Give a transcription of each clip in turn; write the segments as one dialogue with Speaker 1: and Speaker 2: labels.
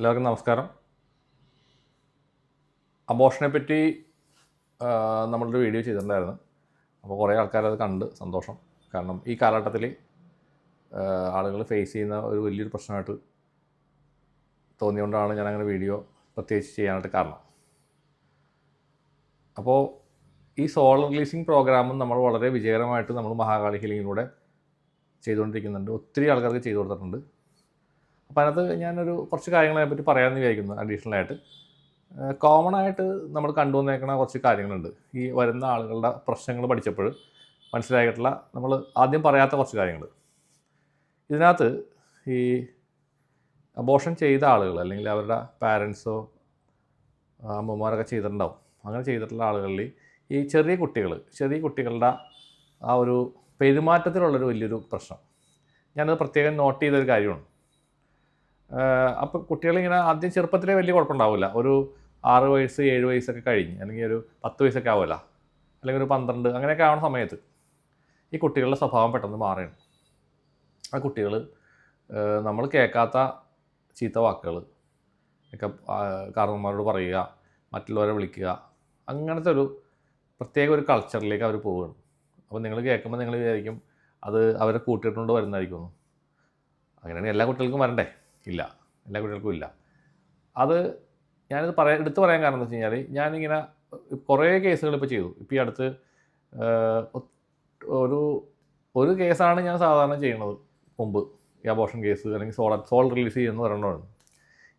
Speaker 1: എല്ലാവർക്കും നമസ്കാരം. അബോർഷനെ പറ്റി നമ്മളൊരു വീഡിയോ ചെയ്തിട്ടുണ്ടായിരുന്നു. അപ്പോൾ കുറേ ആൾക്കാരത് കണ്ട് സന്തോഷം. കാരണം ഈ കാലഘട്ടത്തിൽ ആളുകൾ ഫേസ് ചെയ്യുന്ന ഒരു വലിയൊരു പ്രശ്നമായിട്ട് തോന്നിയുകൊണ്ടാണ് ഞാനങ്ങനെ വീഡിയോ പ്രത്യേകിച്ച് ചെയ്യാനായിട്ട് കാരണം. അപ്പോൾ ഈ സോൾ റിലീസിങ് പ്രോഗ്രാമും നമ്മൾ വളരെ വിജയകരമായിട്ട് നമ്മൾ മഹാകാളി ഹീലിങ്ങിലൂടെ ചെയ്തുകൊണ്ടിരിക്കുന്നുണ്ട്. ഒത്തിരി ആൾക്കാർക്ക് ചെയ്തു കൊടുത്തിട്ടുണ്ട്. അപ്പോൾ അതിനകത്ത് ഞാനൊരു കുറച്ച് കാര്യങ്ങളെ പറ്റി പറയാമെന്ന് വിചാരിക്കുന്നു. അഡീഷണലായിട്ട് കോമൺ ആയിട്ട് നമ്മൾ കണ്ടുവന്നേക്കുന്ന കുറച്ച് കാര്യങ്ങളുണ്ട്. ഈ വരുന്ന ആളുകളുടെ പ്രശ്നങ്ങൾ പഠിച്ചപ്പോൾ മനസ്സിലായിട്ടുള്ള നമ്മൾ ആദ്യം പറയാത്ത കുറച്ച് കാര്യങ്ങൾ. ഇതിനകത്ത് ഈ അബോർഷൻ ചെയ്ത ആളുകൾ അല്ലെങ്കിൽ അവരുടെ പാരൻസോ അമ്മമാരൊക്കെ ചെയ്തിട്ടുണ്ടാവും. അങ്ങനെ ചെയ്തിട്ടുള്ള ആളുകളിൽ ഈ ചെറിയ കുട്ടികളുടെ ആ ഒരു പെരുമാറ്റത്തിലുള്ളൊരു വലിയൊരു പ്രശ്നം ഞാനത് പ്രത്യേകം നോട്ട് ചെയ്തൊരു കാര്യമാണ്. അപ്പോൾ കുട്ടികളിങ്ങനെ ആദ്യം ചെറുപ്പത്തിലേ വലിയ കുഴപ്പമുണ്ടാവില്ല. ഒരു 6 വയസ്സ് 7 വയസ്സൊക്കെ കഴിഞ്ഞ് അല്ലെങ്കിൽ ഒരു 10 വയസ്സൊക്കെ ആവില്ല, അല്ലെങ്കിൽ ഒരു 12 അങ്ങനെയൊക്കെ ആവുന്ന സമയത്ത് ഈ കുട്ടികളുടെ സ്വഭാവം പെട്ടെന്ന് മാറുകയാണ്. ആ കുട്ടികൾ നമ്മൾ കേൾക്കാത്ത ചീത്ത വാക്കുകൾ ഒക്കെ കാരണവന്മാരോട് പറയുക, മറ്റുള്ളവരെ വിളിക്കുക, അങ്ങനത്തെ ഒരു പ്രത്യേക ഒരു കൾച്ചറിലേക്ക് അവർ പോവുകയാണ്. അപ്പോൾ നിങ്ങൾ കേൾക്കുമ്പോൾ നിങ്ങൾ വിചാരിക്കും അത് അവരെ കൂട്ടിയിട്ടുണ്ട് വരുന്നതായിരിക്കും. അങ്ങനെയാണെങ്കിൽ എല്ലാ കുട്ടികൾക്കും വരണ്ടേ? ഇല്ല, എല്ലാ കുട്ടികൾക്കും ഇല്ല. അത് ഞാനിത് എടുത്തു പറയാൻ കാരണം എന്താ വെച്ച് കഴിഞ്ഞാൽ, ഞാനിങ്ങനെ കുറേ കേസുകൾ ഇപ്പോൾ ചെയ്തു. ഇപ്പോൾ ഈ അടുത്ത് ഒരു കേസാണ് ഞാൻ സാധാരണ ചെയ്യുന്നത് മുമ്പ്, ഈ അബോർഷൻ കേസ് അല്ലെങ്കിൽ സോൾ റിലീസ് ചെയ്യുന്ന ഒരെണ്ണമാണ്.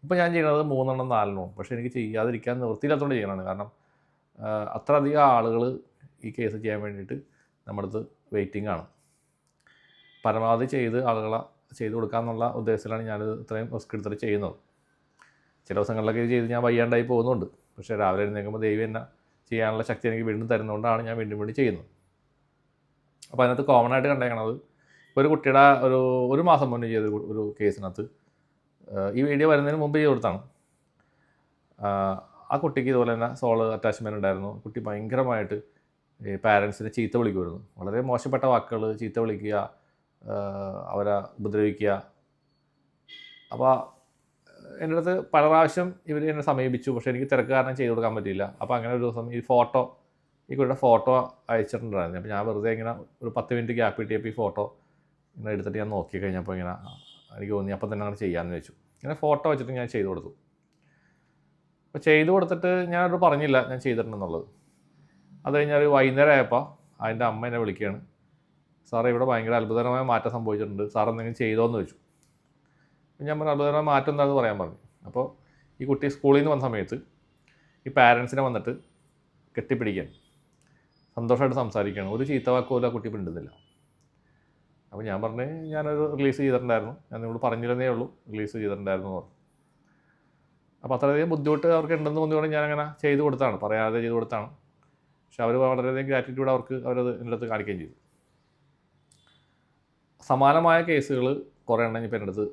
Speaker 1: ഇപ്പോൾ ഞാൻ ചെയ്യുന്നത് 3 4 പക്ഷേ എനിക്ക് ചെയ്യാതിരിക്കാൻ നിവൃത്തിയില്ലാത്തതുകൊണ്ട് ചെയ്യണമാണ്. കാരണം അത്രയധികം ആളുകൾ ഈ കേസ് ചെയ്യാൻ വേണ്ടിയിട്ട് നമ്മുടെ അടുത്ത് വെയിറ്റിംഗ് ആണ്. പരമാവധി ആളുകളെ ചെയ്ത് കൊടുക്കാമെന്നുള്ള ഉദ്ദേശത്തിലാണ് ഞാനിത് ഇത്രയും റിസ്ക് എടുത്തിട്ട് ചെയ്യുന്നത്. ചില ദിവസങ്ങളിലൊക്കെ ഇത് ചെയ്ത് ഞാൻ വയ്യാണ്ടായി പോകുന്നുണ്ട്. പക്ഷേ രാവിലെ എഴുന്നേൽക്കുമ്പോൾ ദൈവം എന്നെ ചെയ്യാനുള്ള ശക്തി എനിക്ക് വീണ്ടും തരുന്നതുകൊണ്ടാണ് ഞാൻ വീണ്ടും ചെയ്യുന്നത്. അപ്പോൾ അതിനകത്ത് കോമൺ ആയിട്ട് കണ്ടേക്കണത്, ഒരു കുട്ടിയുടെ ഒരു മാസം മുന്നേ ചെയ്ത ഒരു കേസിനകത്ത്, ഈ വീഡിയോ വരുന്നതിന് മുമ്പ് ചെയ്ത് കൊടുത്താണ്. ആ കുട്ടിക്ക് ഇതുപോലെ തന്നെ സോൾ അറ്റാച്ച്മെൻറ്റ് ഉണ്ടായിരുന്നു. കുട്ടി ഭയങ്കരമായിട്ട് പാരൻസിനെ ചീത്ത വിളിക്കുമായിരുന്നു. വളരെ മോശപ്പെട്ട വാക്കുകൾ, ചീത്ത വിളിക്കുക, അവരെ ഉപദ്രവിക്കുക. അപ്പോൾ എൻ്റെ അടുത്ത് പല പ്രാവശ്യം ഇവർ എന്നെ സമീപിച്ചു. പക്ഷേ എനിക്ക് തിരക്ക് കാരണം ചെയ്ത് കൊടുക്കാൻ പറ്റിയില്ല. അപ്പോൾ അങ്ങനെ ഒരു ദിവസം ഈ കുട്ടിയുടെ ഫോട്ടോ അയച്ചിട്ടുണ്ടായിരുന്നു. അപ്പോൾ ഞാൻ വെറുതെ ഇങ്ങനെ ഒരു 10 മിനിറ്റ് ഗ്യാപ്പ് കിട്ടിയപ്പോൾ ഈ ഫോട്ടോ ഇങ്ങനെ എടുത്തിട്ട് ഞാൻ നോക്കി കഴിഞ്ഞപ്പോൾ ഇങ്ങനെ എനിക്ക് തോന്നി അപ്പം തന്നെ അങ്ങനെ ചെയ്യാമെന്ന് വെച്ചു. ഇങ്ങനെ ഫോട്ടോ വെച്ചിട്ട് ഞാൻ ചെയ്ത് കൊടുത്തു. അപ്പോൾ ചെയ്ത് കൊടുത്തിട്ട് ഞാനത് പറഞ്ഞില്ല ഞാൻ ചെയ്തിട്ടുണ്ടെന്നുള്ളത്. അത് കഴിഞ്ഞാൽ വൈകുന്നേരം ആയപ്പോൾ അതിൻ്റെ അമ്മ എന്നെ വിളിക്കുകയാണ്. സാറേ, ഇവിടെ ഭയങ്കര അത്ഭുതകരമായ മാറ്റം സംഭവിച്ചിട്ടുണ്ട്, സാർ എന്തെങ്കിലും ചെയ്തോയെന്ന് ചോദിച്ചു. ഞാൻ പറഞ്ഞു അത്ഭുതകരമായ മാറ്റം എന്താണെന്ന് പറയാൻ പറഞ്ഞു. അപ്പോൾ ഈ കുട്ടി സ്കൂളിൽ നിന്ന് വന്ന സമയത്ത് ഈ പാരൻസിനെ വന്നിട്ട് കെട്ടിപ്പിടിക്കാൻ സന്തോഷമായിട്ട് സംസാരിക്കുകയാണ്. ഒരു ചീത്ത വാക്കുപോലും ആ കുട്ടി പിണ്ടുന്നില്ല. അപ്പോൾ ഞാൻ പറഞ്ഞു ഞാനൊരു റിലീസ് ചെയ്തിട്ടുണ്ടായിരുന്നു, ഞാൻ നിങ്ങളോട് പറഞ്ഞിരുന്നേ ഉള്ളൂ റിലീസ് ചെയ്തിട്ടുണ്ടായിരുന്നു എന്ന് പറഞ്ഞു. അപ്പോൾ അത്രയധികം ബുദ്ധിമുട്ട് അവർക്ക് ഉണ്ടെന്ന് തോന്നിയോടെ ഞാനങ്ങനെ ചെയ്ത് കൊടുത്താണ്, പറയാതെ ചെയ്ത് കൊടുത്താണ്. പക്ഷെ അവർ വളരെയധികം ഗ്രാറ്റിറ്റ്യൂഡ് അവരത് എൻ്റെ അടുത്ത് കാണിക്കുകയും ചെയ്തു. സമാനമായ കേസുകൾ കുറേ എണ്ണം ഇപ്പോൾ എൻ്റെ അടുത്ത്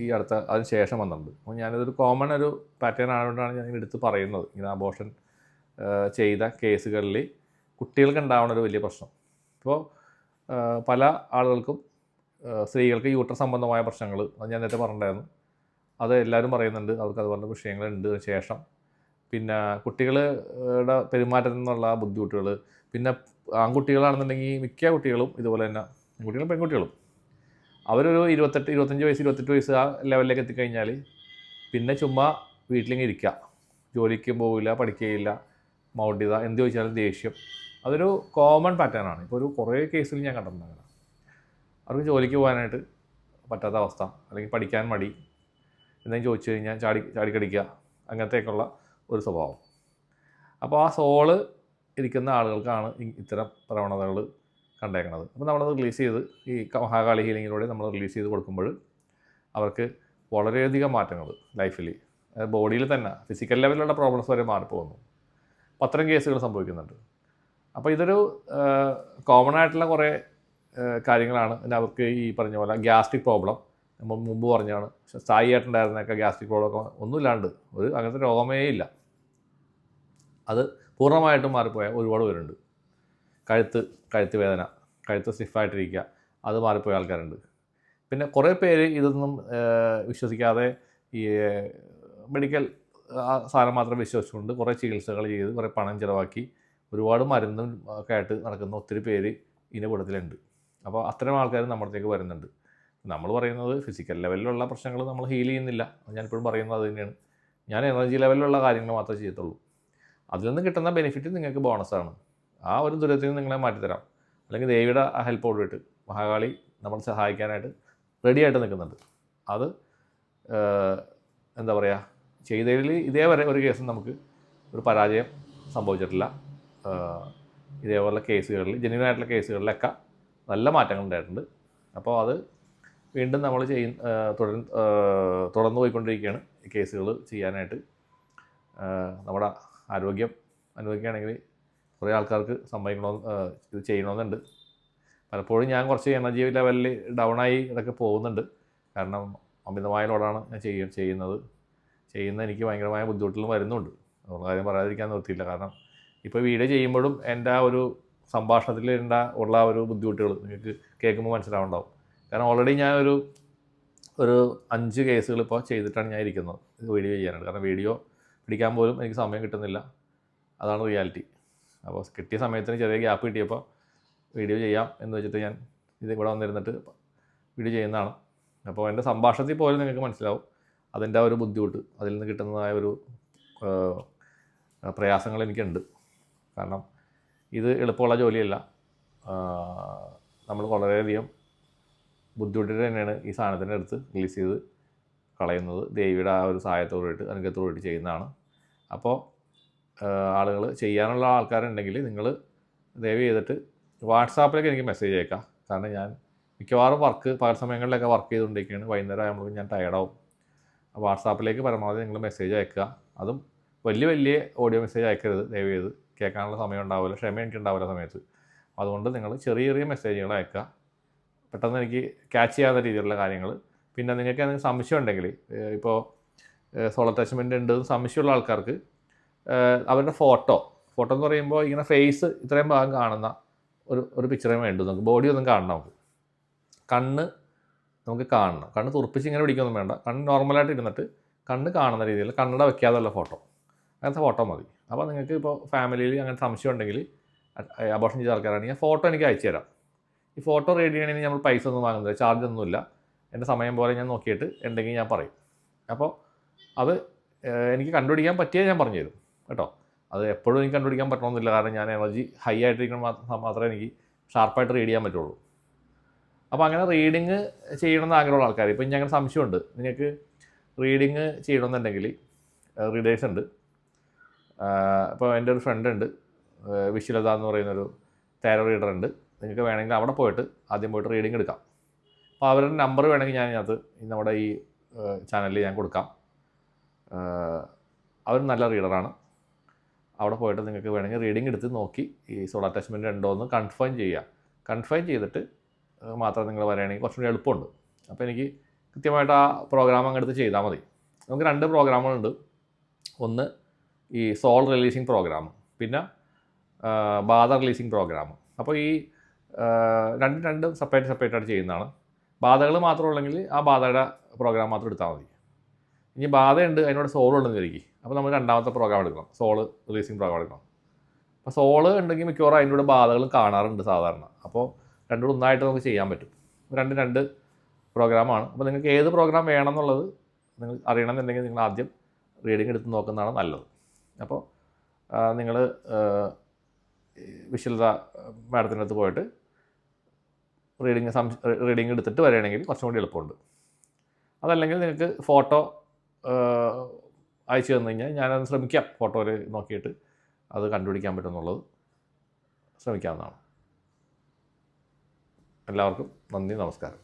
Speaker 1: ഈ അതിന് ശേഷം വന്നിട്ടുണ്ട്. അപ്പോൾ ഞാനിതൊരു കോമൺ ഒരു പാറ്റേൺ ആയതുകൊണ്ടാണ് ഞാൻ എടുത്ത് പറയുന്നത്. ഇങ്ങനെ അബോർഷൻ ചെയ്ത കേസുകളിൽ കുട്ടികൾക്ക് ഉണ്ടാവുന്ന ഒരു വലിയ പ്രശ്നം. ഇപ്പോൾ പല ആളുകൾക്കും സ്ത്രീകൾക്ക് യൂട്രസ് സംബന്ധമായ പ്രശ്നങ്ങൾ, അത് ഞാൻ നേരത്തെ പറഞ്ഞിട്ടുണ്ടായിരുന്നു, അത് എല്ലാവരും പറയുന്നുണ്ട്, അവർക്ക് അതുപോലുള്ള വിഷയങ്ങളുണ്ട്. ശേഷം പിന്നെ കുട്ടികളുടെ പെരുമാറ്റത്തിൽ നിന്നുള്ള ബുദ്ധിമുട്ടുകൾ, പിന്നെ ആൺകുട്ടികളാണെന്നുണ്ടെങ്കിൽ മിക്ക കുട്ടികളും ഇതുപോലെ തന്നെ, ആൺകുട്ടികളും പെൺകുട്ടികളും, അവരൊരു 25 വയസ്സ് 28 വയസ്സ് ആ ലെവലിലേക്ക് എത്തിക്കഴിഞ്ഞാൽ പിന്നെ ചുമ്മാ വീട്ടിലിങ്ങനെ ഇരിക്കുക, ജോലിക്കും പോവില്ല, പഠിക്കുകയില്ല, മൗഢ്യത, എന്ത് ചോദിച്ചാലും ദേഷ്യം. അതൊരു കോമൺ പാറ്റേൺ ആണ്. ഇപ്പോൾ കുറേ കേസിൽ ഞാൻ കണ്ടിട്ടുണ്ട്. അങ്ങനെ അവർക്ക് ജോലിക്ക് പോകാനായിട്ട് പറ്റാത്ത അവസ്ഥ, അല്ലെങ്കിൽ പഠിക്കാൻ മടി, എന്തെങ്കിലും ചോദിച്ചു കഴിഞ്ഞാൽ ചാടിക്കടിക്കുക, അങ്ങനത്തെയൊക്കെയുള്ള ഒരു സ്വഭാവം. അപ്പോൾ ആ സോള് ഇരിക്കുന്ന ആളുകൾക്കാണ് ഇത്തരം പ്രവണതകൾ കണ്ടേക്കണത്. അപ്പോൾ നമ്മളത് റിലീസ് ചെയ്ത് ഈ മഹാകാളി ഹീലിങ്ങിലൂടെ നമ്മൾ റിലീസ് ചെയ്ത് കൊടുക്കുമ്പോൾ അവർക്ക് വളരെയധികം മാറ്റങ്ങൾ ലൈഫിൽ, ബോഡിയിൽ തന്നെ ഫിസിക്കൽ ലെവലിലുള്ള പ്രോബ്ലംസ് വരെ മാറിപ്പോകുന്നു. അപ്പോൾ അത്തരം കേസുകൾ സംഭവിക്കുന്നുണ്ട്. അപ്പോൾ ഇതൊരു കോമൺ ആയിട്ടുള്ള കുറേ കാര്യങ്ങളാണ്. പിന്നെ അവർക്ക് ഈ പറഞ്ഞ പോലെ ഗ്യാസ്ട്രിക് പ്രോബ്ലം, നമ്മൾ മുമ്പ് പറഞ്ഞാണ്, സ്ഥായി ആയിട്ടുണ്ടായിരുന്നൊക്കെ ഗ്യാസ്ട്രിക് പ്രോബ്ലമൊക്കെ ഒന്നുമില്ലാണ്ട് അങ്ങനത്തെ രോഗമേ ഇല്ല, അത് പൂർണ്ണമായിട്ടും മാറിപ്പോയ ഒരുപാട് പേരുണ്ട്. കഴുത്ത് വേദന, കഴുത്ത് സ്റ്റിഫായിട്ടിരിക്കുക, അത് മാറിപ്പോയ ആൾക്കാരുണ്ട്. പിന്നെ കുറേ പേര് ഇതൊന്നും വിശ്വസിക്കാതെ ഈ മെഡിക്കൽ സാധനം മാത്രം വിശ്വസിച്ചുകൊണ്ട് കുറേ ചികിത്സകൾ ചെയ്ത് കുറേ പണം ചിലവാക്കി ഒരുപാട് മരുന്നും ഒക്കെ ആയിട്ട് നടക്കുന്ന ഒത്തിരി പേര് ഇതിൻ്റെ കൂട്ടത്തിലുണ്ട്. അപ്പോൾ അത്തരം ആൾക്കാർ നമ്മുടെ അടുത്തേക്ക് വരുന്നുണ്ട്. നമ്മൾ പറയുന്നത് ഫിസിക്കൽ ലെവലിലുള്ള പ്രശ്നങ്ങൾ നമ്മൾ ഹീൽ ചെയ്യുന്നില്ല. ഞാനിപ്പോഴും പറയുന്നത് അത് തന്നെയാണ്. ഞാൻ എനർജി ലെവലിലുള്ള കാര്യങ്ങൾ മാത്രമേ ചെയ്യത്തുള്ളൂ. അതിൽ നിന്ന് കിട്ടുന്ന ബെനിഫിറ്റ് നിങ്ങൾക്ക് ബോണസാണ്. ആ ഒരു ദുരിതത്തിൽ നിന്ന് നിങ്ങളെ മാറ്റിത്തരാം. അല്ലെങ്കിൽ ദേവിയുടെ ഹെൽപ്പോട് വിട്ട് മഹാകാളി നമ്മളെ സഹായിക്കാനായിട്ട് റെഡിയായിട്ട് നിൽക്കുന്നുണ്ട്. അത് എന്താ പറയുക, ചെയ്തതിൽ ഇതേവരെ ഒരു കേസും നമുക്ക് ഒരു പരാജയം സംഭവിച്ചിട്ടില്ല. ഇതേപോലുള്ള കേസുകളിൽ, ജെന്യുവനായിട്ടുള്ള കേസുകളിലൊക്കെ നല്ല മാറ്റങ്ങൾ ഉണ്ടായിട്ടുണ്ട്. അപ്പോൾ അത് വീണ്ടും നമ്മൾ തുടർന്ന് പോയിക്കൊണ്ടിരിക്കുകയാണ് ഈ കേസുകൾ ചെയ്യാനായിട്ട്. നമ്മുടെ ആരോഗ്യം അനുഭവിക്കുകയാണെങ്കിൽ കുറേ ആൾക്കാർക്ക് ഇത് ചെയ്യണമെന്നുണ്ട്. പലപ്പോഴും ഞാൻ കുറച്ച് എനർജി ലെവലിൽ ഡൗണായി ഇതൊക്കെ പോകുന്നുണ്ട്. കാരണം അമിതമായ ലോഡാണ് ഞാൻ ചെയ്യുന്നത് എനിക്ക് ഭയങ്കരമായ ബുദ്ധിമുട്ടുകളും വരുന്നുണ്ട്. അതുള്ള കാര്യം പറയാതിരിക്കാൻ നിർത്തിയില്ല. കാരണം ഇപ്പോൾ വീഡിയോ ചെയ്യുമ്പോഴും എൻ്റെ ആ ഒരു സംഭാഷണത്തിൽ ഉള്ള ഒരു ബുദ്ധിമുട്ടുകൾ നിങ്ങൾക്ക് കേൾക്കുമ്പോൾ മനസ്സിലാവുണ്ടാവും. കാരണം ഓൾറെഡി ഞാൻ ഒരു 5 കേസുകൾ ഇപ്പോൾ ചെയ്തിട്ടാണ് ഞാൻ ഇരിക്കുന്നത് വീഡിയോ ചെയ്യാനായിട്ട്. കാരണം വീഡിയോ പിടിക്കാൻ പോലും എനിക്ക് സമയം കിട്ടുന്നില്ല. അതാണ് റിയാലിറ്റി. അപ്പോൾ കിട്ടിയ സമയത്തിന് ചെറിയ ഗ്യാപ്പ് കിട്ടിയപ്പോൾ വീഡിയോ ചെയ്യാം എന്ന് വെച്ചിട്ട് ഞാൻ ഇവിടെ വന്നിരുന്നിട്ട് വീഡിയോ ചെയ്യുന്നതാണ്. അപ്പോൾ എൻ്റെ സംഭാഷണത്തിൽ പോലും നിങ്ങൾക്ക് മനസ്സിലാവും അതിൻ്റെ ഒരു ബുദ്ധിമുട്ട്, അതിൽ നിന്ന് കിട്ടുന്നതായ ഒരു പ്രയാസങ്ങൾ എനിക്കുണ്ട്. കാരണം ഇത് എളുപ്പമുള്ള ജോലിയല്ല. നമ്മൾ വളരെയധികം ബുദ്ധിമുട്ടിട്ട് തന്നെയാണ് ഈ സാധനത്തിൻ്റെ അടുത്ത് റിലീസ് ചെയ്ത് കളയുന്നത്. ദേവിയുടെ ആ ഒരു സഹായത്തോടുകൂടിയിട്ട് അനുഗ്രഹത്തോടുകൂടി ചെയ്യുന്നതാണ്. അപ്പോൾ ആളുകൾ ചെയ്യാനുള്ള ആൾക്കാരുണ്ടെങ്കിൽ നിങ്ങൾ ദയവ് ചെയ്തിട്ട് വാട്സാപ്പിലേക്ക് എനിക്ക് മെസ്സേജ് അയക്കാം. കാരണം ഞാൻ മിക്കവാറും പകൽ സമയങ്ങളിലൊക്കെ വർക്ക് ചെയ്തുകൊണ്ടിരിക്കുകയാണ്. വൈകുന്നേരം ആകുമ്പോൾ ഞാൻ ടയർഡാവും. വാട്സാപ്പിലേക്ക് പരമാവധി നിങ്ങൾ മെസ്സേജ് അയക്കുക. അതും വലിയ ഓഡിയോ മെസ്സേജ് അയക്കരുത് ദയവ് ചെയ്ത്. കേൾക്കാനുള്ള സമയം ഉണ്ടാവില്ല, ക്ഷമ എനിക്കുണ്ടാവില്ല സമയത്ത്. അതുകൊണ്ട് നിങ്ങൾ ചെറിയ മെസ്സേജുകൾ അയക്കുക. പെട്ടെന്ന് എനിക്ക് ക്യാച്ച് ചെയ്യാത്ത രീതിയിലുള്ള കാര്യങ്ങൾ. പിന്നെ നിങ്ങൾക്ക് എന്തെങ്കിലും സംശയം ഉണ്ടെങ്കിൽ, ഇപ്പോൾ സോളോ അറ്റാച്ച്മെൻറ്റ് ഉണ്ട് സംശയമുള്ള ആൾക്കാർക്ക് അവരുടെ ഫോട്ടോ എന്ന് പറയുമ്പോൾ ഇങ്ങനെ ഫേസ് ഇത്രയും ഭാഗം കാണുന്ന ഒരു പിക്ചറേ വേണ്ടു. നമുക്ക് ബോഡി ഒന്നും കാണണം. നമുക്ക് കണ്ണ് കാണണം. കണ്ണ് തുറപ്പിച്ച് ഇങ്ങനെ പിടിക്കൊന്നും വേണ്ട. കണ്ണ് നോർമലായിട്ട് ഇരുന്നിട്ട് കണ്ണ് കാണുന്ന രീതിയിൽ കണ്ണട വെക്കാതെയുള്ള ഫോട്ടോ, അങ്ങനത്തെ ഫോട്ടോ മതി. അപ്പോൾ നിങ്ങൾക്ക് ഇപ്പോൾ ഫാമിലിയിൽ അങ്ങനെ സംശയം ഉണ്ടെങ്കിൽ, അബോർഷൻ ചെയ്ത ആൾക്കാരാണെങ്കിൽ ഫോട്ടോ എനിക്ക് അയച്ചു തരാം. ഈ ഫോട്ടോ റെഡി ചെയ്യണമെങ്കിൽ നമ്മൾ പൈസ ഒന്നും വാങ്ങുന്നില്ല, ചാർജ് ഒന്നുമില്ല. എൻ്റെ സമയം പോലെ ഞാൻ നോക്കിയിട്ട് ഉണ്ടെങ്കിൽ ഞാൻ പറയും. അപ്പോൾ അത് എനിക്ക് കണ്ടുപിടിക്കാൻ പറ്റിയാൽ ഞാൻ പറഞ്ഞു തരും കേട്ടോ. അത് എപ്പോഴും എനിക്ക് കണ്ടുപിടിക്കാൻ പറ്റണമെന്നില്ല. കാരണം ഞാൻ എനർജി ഹൈ ആയിട്ടിരിക്കണം മാത്രമേ എനിക്ക് ഷാർപ്പായിട്ട് റീഡ് ചെയ്യാൻ പറ്റുള്ളൂ. അപ്പോൾ അങ്ങനെ റീഡിങ് ചെയ്യണമെന്ന് ആഗ്രഹമുള്ള ആൾക്കാർ, ഇപ്പോൾ ഇനി അങ്ങനെ സംശയമുണ്ട്, നിങ്ങൾക്ക് റീഡിങ് ചെയ്യണമെന്നുണ്ടെങ്കിൽ റീഡേഴ്സ് ഉണ്ട്. ഇപ്പോൾ എൻ്റെ ഒരു ഫ്രണ്ട് ഉണ്ട്, വിശ്വലത എന്ന് പറയുന്നൊരു ടാരോ റീഡർ ഉണ്ട്. നിങ്ങൾക്ക് വേണമെങ്കിൽ അവിടെ പോയിട്ട് ആദ്യം പോയിട്ട് റീഡിങ് എടുക്കാം. അപ്പോൾ അവരുടെ നമ്പർ വേണമെങ്കിൽ ഞാൻ ഇതിനകത്ത് നമ്മുടെ ഈ ചാനലിൽ ഞാൻ കൊടുക്കാം. അവർ നല്ല റീഡറാണ്. അവിടെ പോയിട്ട് നിങ്ങൾക്ക് വേണമെങ്കിൽ റീഡിങ് എടുത്ത് നോക്കി ഈ സോളോ അറ്റാച്ച്മെൻറ്റ് ഉണ്ടോ എന്ന് കൺഫേം ചെയ്യുക. കൺഫേം ചെയ്തിട്ട് മാത്രം നിങ്ങൾ പറയുകയാണെങ്കിൽ കുറച്ചും കൂടി എളുപ്പമുണ്ട്. അപ്പോൾ എനിക്ക് കൃത്യമായിട്ട് ആ പ്രോഗ്രാം അങ്ങെടുത്ത് ചെയ്താൽ മതി. നമുക്ക് 2 പ്രോഗ്രാമുകളുണ്ട്. ഒന്ന് ഈ സോൾ റിലീസിങ് പ്രോഗ്രാം, പിന്നെ ബാധ റിലീസിങ് പ്രോഗ്രാം. അപ്പോൾ ഈ രണ്ടും സെപ്പറേറ്റ് ചെയ്യുന്നതാണ്. ബാധകൾ മാത്രമുള്ളെങ്കിൽ ആ ബാധയുടെ പ്രോഗ്രാം മാത്രം എടുത്താൽ മതി. ഇനി ബാധയുണ്ട്, അതിനോട് സോൾ ഉണ്ടെന്ന് വിചാരിക്കും. അപ്പോൾ നമ്മൾ 2ാമത്തെ പ്രോഗ്രാം എടുക്കണം, സോൾ റിലീസിങ് പ്രോഗ്രാം എടുക്കണം. അപ്പോൾ സോള് ഉണ്ടെങ്കിൽ മിക്കവാറും അതിൻ്റെ കൂടെ ബാധകളും കാണാറുണ്ട് സാധാരണ. അപ്പോൾ രണ്ടും ഒന്നായിട്ട് നമുക്ക് ചെയ്യാൻ പറ്റും. രണ്ട് പ്രോഗ്രാമാണ്. അപ്പോൾ നിങ്ങൾക്ക് ഏത് പ്രോഗ്രാം വേണമെന്നുള്ളത് നിങ്ങൾ അറിയണമെന്നുണ്ടെങ്കിൽ നിങ്ങൾ ആദ്യം റീഡിങ് എടുത്ത് നോക്കുന്നതാണ് നല്ലത്. അപ്പോൾ നിങ്ങൾ വിശ്വലത മാഡത്തിൻ്റെ അടുത്ത് പോയിട്ട് റീഡിങ് എടുത്തിട്ട് വരികയാണെങ്കിൽ കുറച്ചും കൂടി എളുപ്പമുണ്ട്. അതല്ലെങ്കിൽ നിങ്ങൾക്ക് ഫോട്ടോ അയച്ചു തന്നു കഴിഞ്ഞാൽ ഞാനത് ശ്രമിക്കാം, ഫോട്ടോയിൽ നോക്കിയിട്ട് അത് കണ്ടുപിടിക്കാൻ പറ്റുമെന്നുള്ളത് ശ്രമിക്കാവുന്നതാണ്. എല്ലാവർക്കും നന്ദി, നമസ്കാരം.